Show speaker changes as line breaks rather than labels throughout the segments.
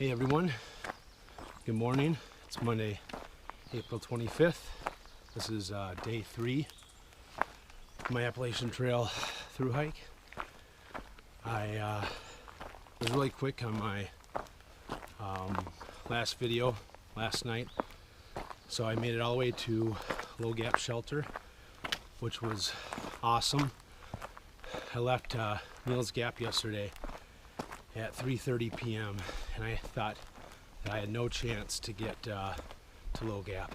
Hey everyone, good morning. It's Monday, April 25th. This is day 3 of my Appalachian Trail through hike. I was really quick on my last video last night, so I made it all the way to Low Gap Shelter, which was awesome. I left Mills Gap yesterday at 3:30 p.m. and I thought that I had no chance to get to Low Gap,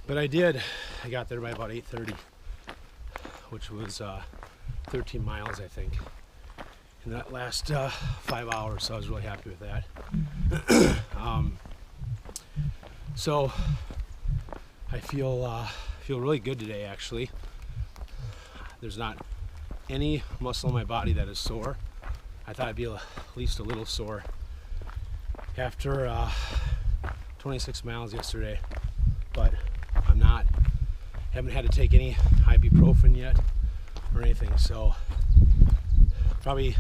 but I did. I got there by about 8:30, which was 13 miles, I think, in that last 5 hours. So I was really happy with that. So I feel really good today. Actually, there's not any muscle in my body that is sore. I thought I'd be at least a little sore after 26 miles yesterday, but I'm not. Haven't had to take any ibuprofen yet or anything, so probably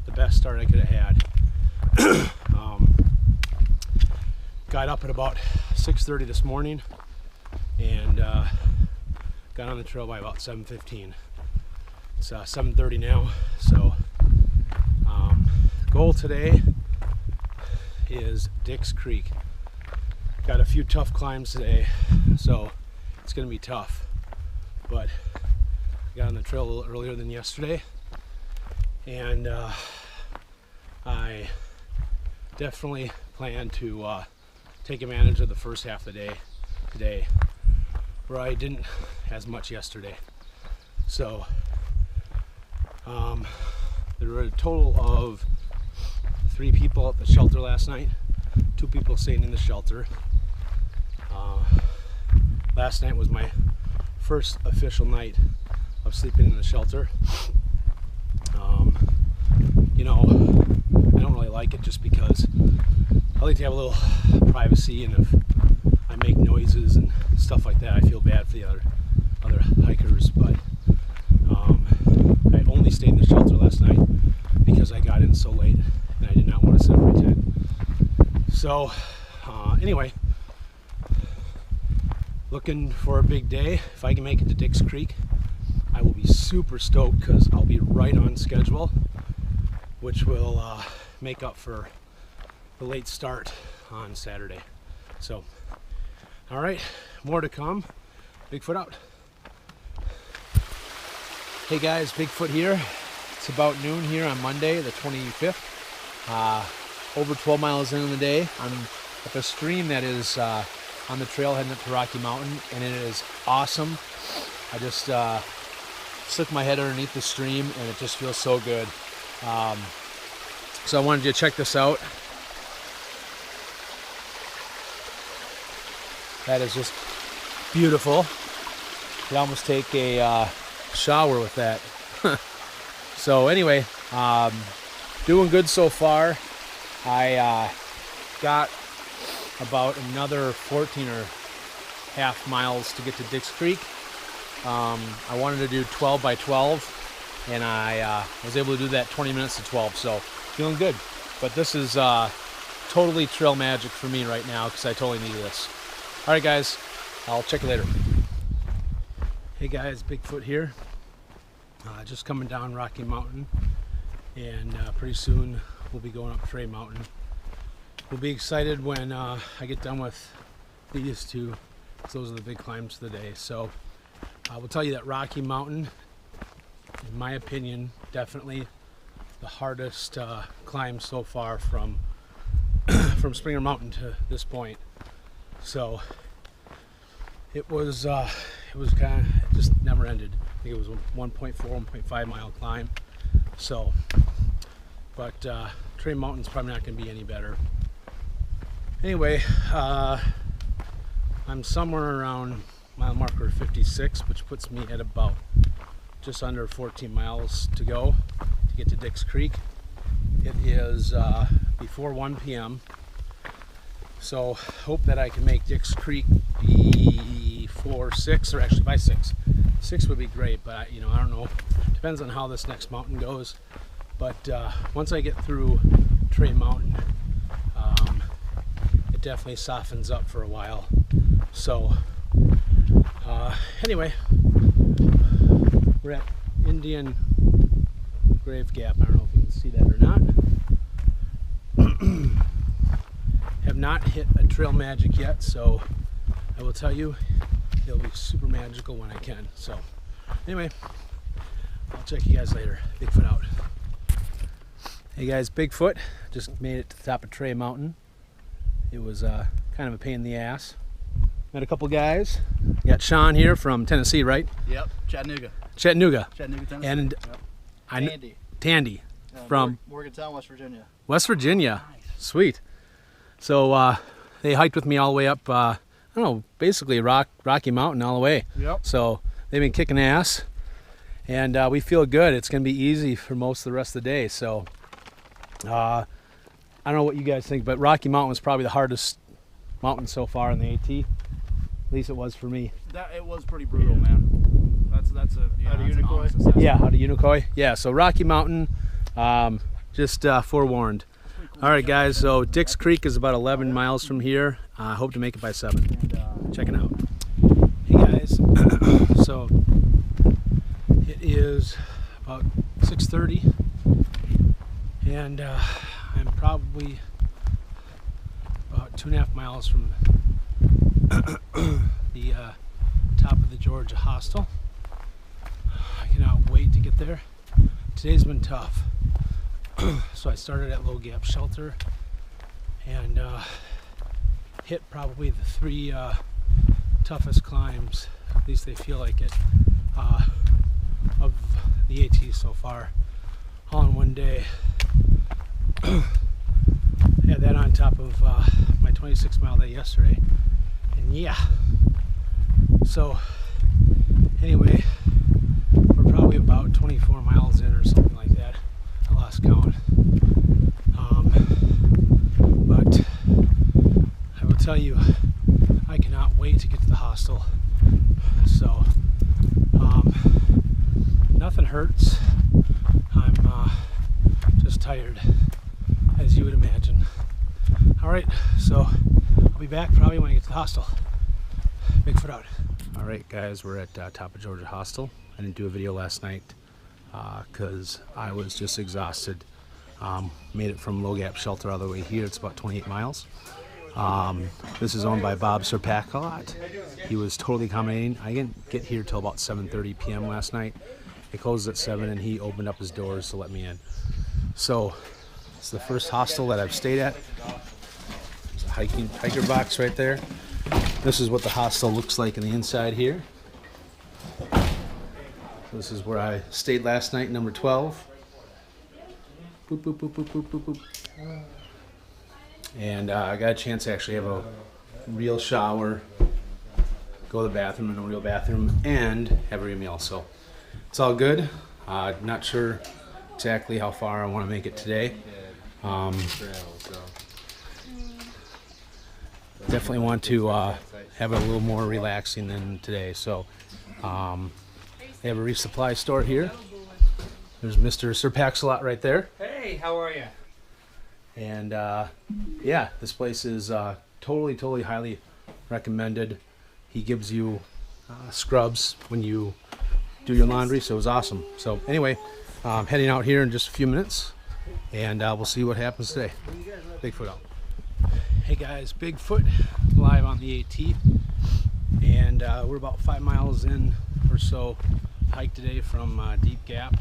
the best start I could have had. Got up at about 6:30 this morning and got on the trail by about 7:15. It's 7:30 now, so goal today is Dix Creek. Got a few tough climbs today, so it's going to be tough, but I got on the trail a little earlier than yesterday, and I definitely plan to take advantage of the first half of the day today, where I didn't as much yesterday. So there were a total of 3 people at the shelter last night, 2 people staying in the shelter. Last night was my first official night of sleeping in the shelter. You know, I don't really like it just because I like to have a little privacy, and if I make noises and stuff like that, I feel bad for the other hikers. But I only stayed in the shelter last night because I got in so late and I did not want to sit in my tent. So anyway, looking for a big day. If I can make it to Dix Creek, I will be super stoked because I'll be right on schedule, which will make up for the late start on Saturday. So, all right, more to come. Bigfoot out. Hey guys, Bigfoot here. It's about noon here on Monday, the 25th. Over 12 miles into the day. I'm at the stream that is on the trail heading up to Rocky Mountain, and it is awesome. I just stuck my head underneath the stream, and it just feels so good. So I wanted you to check this out. That is just beautiful. You could almost take a shower with that. So anyway, doing good so far. I got about another 14 or half miles to get to Dix Creek. I wanted to do 12 by 12, and I was able to do that 20 minutes to 12, so feeling good. But this is totally trail magic for me right now because I totally needed this. All right, guys, I'll check you later. Hey guys, Bigfoot here. Just coming down Rocky Mountain, and pretty soon we'll be going up Trey Mountain. We'll be excited when I get done with these two, because those are the big climbs of the day. So I will tell you that Rocky Mountain, in my opinion, definitely the hardest climb so far from Springer Mountain to this point. So it was kind of, it just never ended. I think it was a 1.4, 1.5 mile climb. So, but Trey Mountain's probably not going to be any better. Anyway, I'm somewhere around mile marker 56, which puts me at about just under 14 miles to go to get to Dix Creek. It is before 1 p.m. So hope that I can make Dix Creek before 6, or actually by 6. 6 would be great, but I don't know. Depends on how this next mountain goes. But once I get through Trey Mountain, it definitely softens up for a while. So anyway, we're at Indian Grave Gap. I don't know if you can see that or not. Have not hit a trail magic yet, so I will tell you it'll be super magical when I can. So anyway, I'll check you guys later. Bigfoot out. Hey guys, Bigfoot. Just made it to the top of Trey Mountain. It was kind of a pain in the ass. Met a couple guys. Got Sean here from Tennessee, right?
Yep, Chattanooga,
Tennessee. And
Tandy.
Tandy from
Morgantown, West Virginia.
West Virginia. Nice. Sweet. So they hiked with me all the way up, I don't know, basically Rocky Mountain all the way.
Yep.
So they've been kicking ass, and we feel good. It's going to be easy for most of the rest of the day. So I don't know what you guys think, but Rocky Mountain was probably the hardest mountain so far in the AT. At least it was for me.
It was pretty brutal, man. That's a
Out of Unicoi?
Yeah, out of Unicoi. Yeah, so Rocky Mountain, just forewarned. All right, guys, so Dix Creek is about 11 miles from here. I hope to make it by 7. And, check it out. Hey, guys. So it is about 6:30, and I'm probably about 2.5 miles from the top of the Georgia Hostel. I cannot wait to get there. Today's been tough. So I started at Low Gap Shelter and hit probably the 3 toughest climbs, at least they feel like it, of the AT so far, all in one day. Had that on top of my 26-mile day yesterday, and yeah. So anyway, we're probably about 24 miles in or something like that. I lost count. But I will tell you, I cannot wait to get to the hostel. So nothing hurts. I'm just tired, as you would imagine. All right, so I'll be back probably when I get to the hostel. Bigfoot out. All right, guys, we're at top of Georgia Hostel. I didn't do a video last night because I was just exhausted. Made it from Low Gap Shelter all the way here. It's about 28 miles. This is owned by Bob Serpakalot. He was totally accommodating. I didn't get here till about 7:30 p.m. last night. It closed at 7, and he opened up his doors to let me in. So it's the first hostel that I've stayed at. There's a hiker box right there. This is what the hostel looks like in the inside here. This is where I stayed last night, number 12. Boop, boop, boop, boop, boop, boop, boop. And I got a chance to actually have a real shower, go to the bathroom in a real bathroom, and have a real meal. So it's all good. Not sure exactly how far I want to make it today. Definitely want to have it a little more relaxing than today. So they have a resupply store here. There's Mr. Serpakalot right there.
Hey, how are you?
And yeah, this place is totally highly recommended. He gives you scrubs when you do your laundry, so it was awesome. So anyway, heading out here in just a few minutes, and we'll see what happens today. Bigfoot out. Hey guys, Bigfoot live on the AT, and we're about 5 miles in or so hike today from Deep Gap.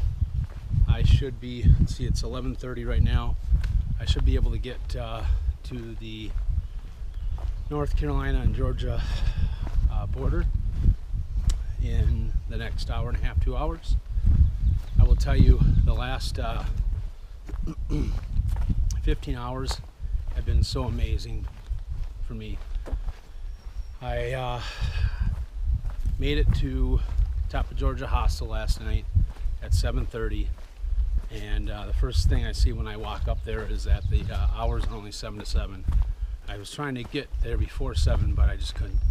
I should be, let's see, it's 11:30 right now. I should be able to get to the North Carolina and Georgia border in the next hour and a half, 2 hours. I will tell you, the last 15 hours have been so amazing for me. I made it to top of Georgia Hostel last night at 7:30, and the first thing I see when I walk up there is that the hours are only 7 to 7. I was trying to get there before 7, but I just couldn't.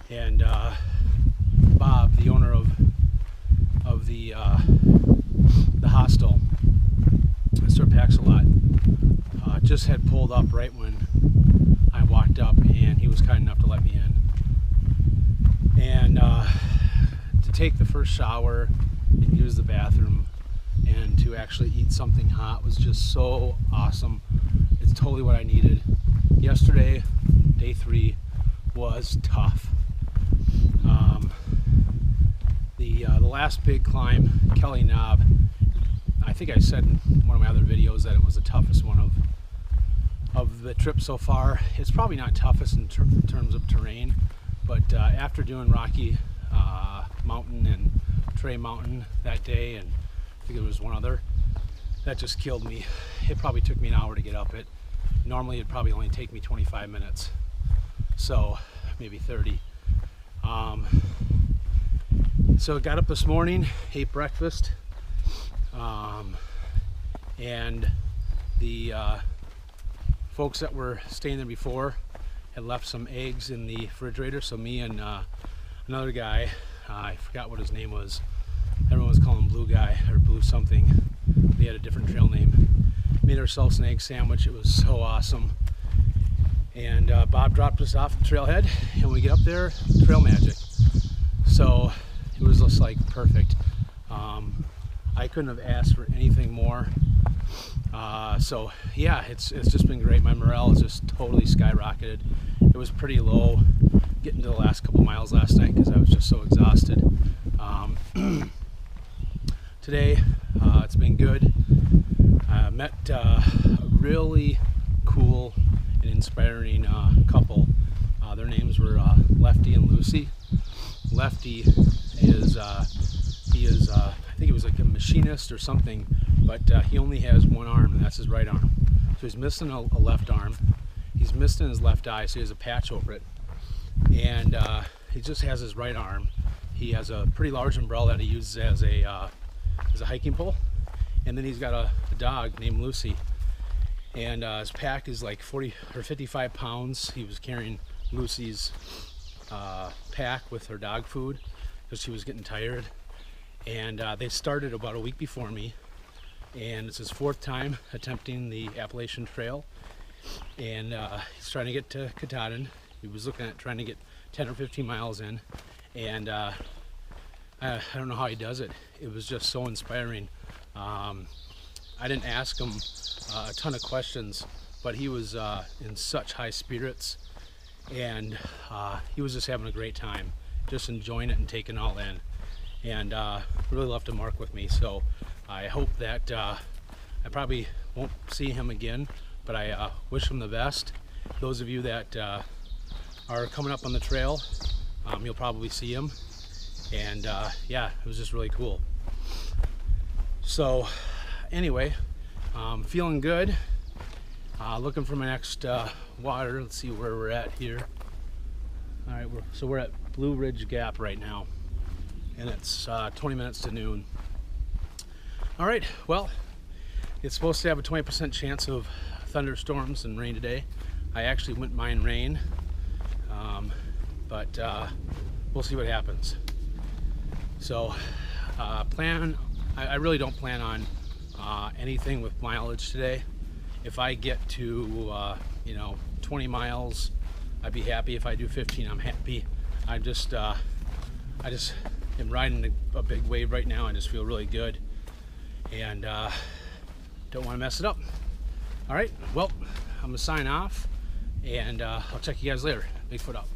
And Bob, the owner of the hostel, Mr. Serpakalot, just had pulled up right when I walked walked up, and he was kind enough to let me in. And to take the first shower and use the bathroom and to actually eat something hot was just so awesome. It's totally what I needed. Yesterday, day 3, was tough. The last big climb, Kelly Knob, I think I said in one of my other videos that it was the toughest one of the trip so far. It's probably not toughest in terms of terrain, but after doing Rocky Mountain and Trey Mountain that day, and I think there was one other, that just killed me. It probably took me an hour to get up it. Normally it'd probably only take me 25 minutes, so maybe 30. So I got up this morning, ate breakfast, and the folks that were staying there before had left some eggs in the refrigerator, so me and another guy, I forgot what his name was, everyone was calling him Blue Guy or Blue something, he had a different trail name, made ourselves an egg sandwich. It was so awesome. And Bob dropped us off at the trailhead, and when we get up there, trail magic. So it was just like perfect. I couldn't have asked for anything more. So yeah, it's just been great. My morale is just totally skyrocketed. It was pretty low getting to the last couple miles last night because I was just so exhausted. Today, it's been good. I met a really cool and inspiring couple. Their names were Lefty and Lucy. Lefty is I think he was like a machinist or something, but he only has one arm, and that's his right arm. So he's missing a left arm. He's missing his left eye, so he has a patch over it. And he just has his right arm. He has a pretty large umbrella that he uses as a hiking pole. And then he's got a dog named Lucy. And his pack is like 40 or 55 pounds. He was carrying Lucy's pack with her dog food because she was getting tired. And they started about a week before me, and it's his 4th time attempting the Appalachian Trail, and he's trying to get to Katahdin. He was looking at trying to get 10 or 15 miles in, and I don't know how he does it. It was just so inspiring. I didn't ask him a ton of questions, but he was in such high spirits, and he was just having a great time, just enjoying it and taking it all in, and really left a mark with me. So I hope that I probably won't see him again, but I wish him the best. Those of you that are coming up on the trail, you'll probably see him, and yeah, it was just really cool. So anyway, feeling good. Looking for my next water. Let's see where we're at here. All right, we're at Blue Ridge Gap right now, and it's 20 minutes to noon. All right, well, it's supposed to have a 20% chance of thunderstorms and rain today. I actually wouldn't mind rain, but we'll see what happens. So I really don't plan on anything with mileage today. If I get to 20 miles, I'd be happy. If I do 15, I'm happy. I just am riding a big wave right now. I just feel really good, and don't want to mess it up. All right, well, I'm gonna sign off, and I'll check you guys later. Bigfoot out.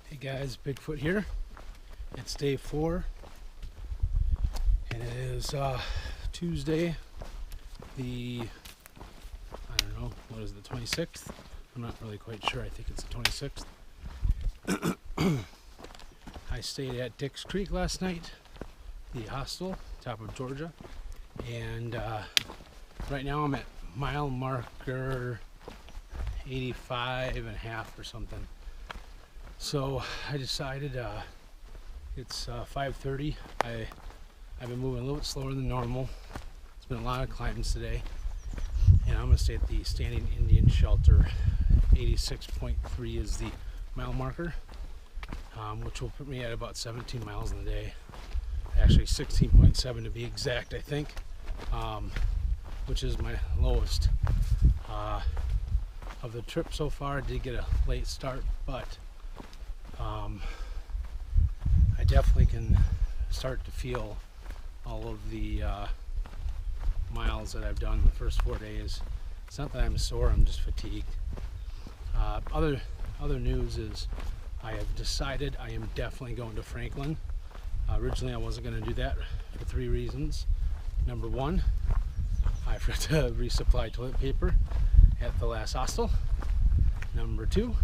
Hey guys, Bigfoot here. It's day 4, and it is Tuesday, the, I don't know, what is it, the 26th? I'm not really quite sure. I think it's the 26th. I stayed at Dick's Creek last night, the hostel, top of Georgia, and right now I'm at mile marker 85 and a half or something. So I decided it's 5:30. I've been moving a little bit slower than normal. It's There's been a lot of climbs today, and I'm going to stay at the Standing Indian Shelter. 86.3 is the mile marker, which will put me at about 17 miles in the day. Actually 16.7 to be exact, I think, which is my lowest of the trip so far. I did get a late start, but I definitely can start to feel all of the miles that I've done the first 4 days. It's not that I'm sore, I'm just fatigued. Other news is I have decided I am definitely going to Franklin. Originally I wasn't going to do that for 3 reasons. Number 1, I forgot to resupply toilet paper at the last hostel. Number 2,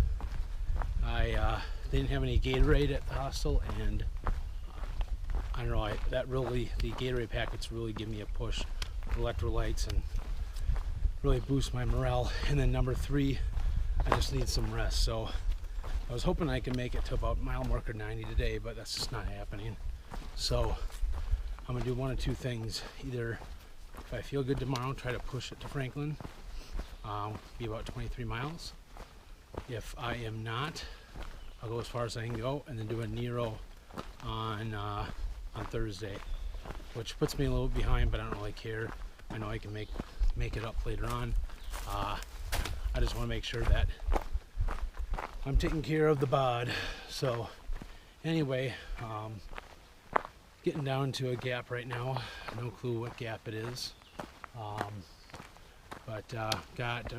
I didn't have any Gatorade at the hostel, and I don't know, the Gatorade packets really give me a push, electrolytes, and really boost my morale. And then number 3, I just need some rest. So I was hoping I could make it to about mile marker 90 today, but that's just not happening. So I'm gonna do one of 2 things. Either if I feel good tomorrow, try to push it to Franklin, be about 23 miles. If I am not, I'll go as far as I can go and then do a Nero on Thursday, which puts me a little behind, but I don't really care. I know I can make it up later on. I just want to make sure that I'm taking care of the bod. So anyway, getting down to a gap right now. No clue what gap it is, but got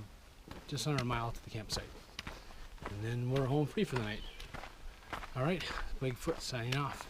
just under a mile to the campsite, and then we're home free for the night. All right, Bigfoot signing off.